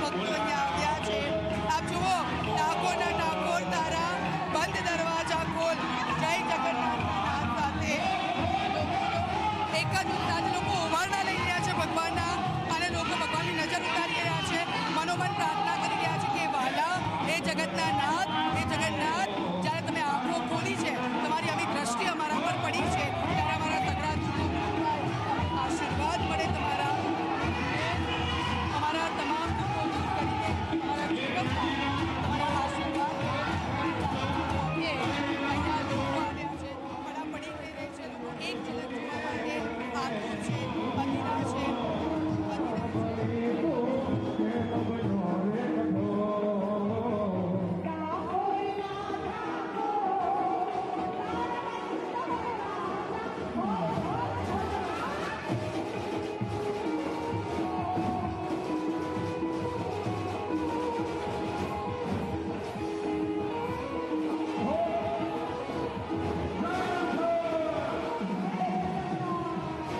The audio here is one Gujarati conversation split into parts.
ભક્તો અહીંયા આવ્યા છે। આપ જુઓ, ડાકોરના ડાકોર તારા બંધ દરવાજા ખોલ, જય જગન્નાથના નાદ સાથે એક જ સાથે લોકો ઓવારણા લઈ રહ્યા છે ભગવાનના, અને લોકો ભગવાનની નજર ઉતારી રહ્યા છે, મનોમન પ્રાર્થના કરી રહ્યા છે કે વાલા એ જગતના નાથ, એ જગન્નાથ, જ્યારે તમે આંખો ખોલી છે, તમારી આવી દ્રષ્ટિ અમારા પર પડી છે, ત્યારે અમારા સગડા આશીર્વાદ મળે તમારા, અમારા તમામ દુઃખો દૂર કરીને તમારા જીવનમાં તમારા આશીર્વાદ અહીંયા લોકો આવ્યા છે, પડાપડી થઈ રહી છે, લોકો એક ઝલક જોવા માટે આતુર છે, અધીરા છે,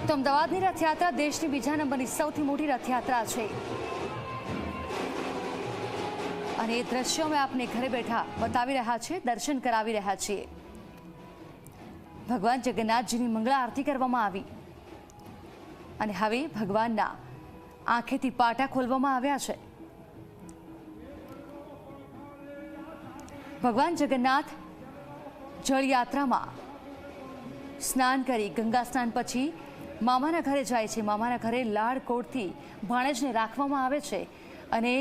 તો અમદાવાદની રથયાત્રા દેશની બીજા નંબરની સૌથી મોટી રથયાત્રા છે, અને એ દ્રશ્યો અમે આપને ઘરે બેઠા બતાવી રહ્યા છીએ, દર્શન કરાવી રહ્યા છીએ। ભગવાન જગન્નાથજીની મંગળા આરતી કરવામાં આવી, અને હવે ભગવાનના આંખેથી પાટા ખોલવામાં આવ્યા છે। ભગવાન જગન્નાથ જળયાત્રામાં સ્નાન કરી ગંગા સ્નાન પછી મામાના ઘરે જાય છે। મામાના ઘરે લાડકોડથી ભાણેજને રાખવામાં આવે છે, અને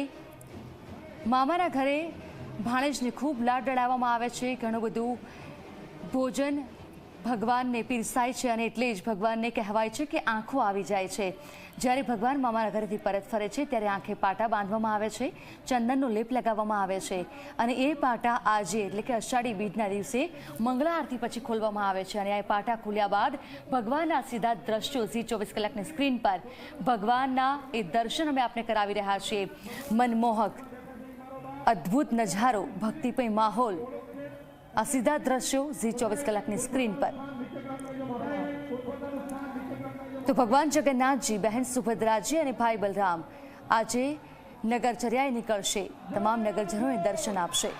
મામાના ઘરે ભાણેજને ખૂબ લાડ લડાવવામાં આવે છે, ઘણું બધું ભોજન ભગવાનને પીરસાય છે, અને એટલે જ ભગવાનને કહેવાય છે કે આંખો આવી જાય છે। જ્યારે ભગવાન મામાના ઘરેથી પરત ફરે છે ત્યારે આંખે પાટા બાંધવામાં આવે છે, ચંદનનો લેપ લગાવવામાં આવે છે, અને એ પાટા આજે એટલે કે અષાઢી બીજના દિવસે મંગળા આરતી પછી ખોલવામાં આવે છે। અને આ પાટા ખોલ્યા બાદ ભગવાનના સીધા દ્રશ્યો ઝી24 કલાકની સ્ક્રીન પર ભગવાનના એ દર્શન અમે આપને કરાવી રહ્યા છીએ। મનમોહક અદ્ભુત નજારો, ભક્તિમય માહોલ, આ સીધા દ્રશ્યો ઝી24 કલાકની સ્ક્રીન પર। તો ભગવાન જગન્નાથજી, બહેન સુભદ્રાજી અને ભાઈ બલરામ આજે નગરચર્યાએ નીકળશે, તમામ નગરજનોને દર્શન આપશે।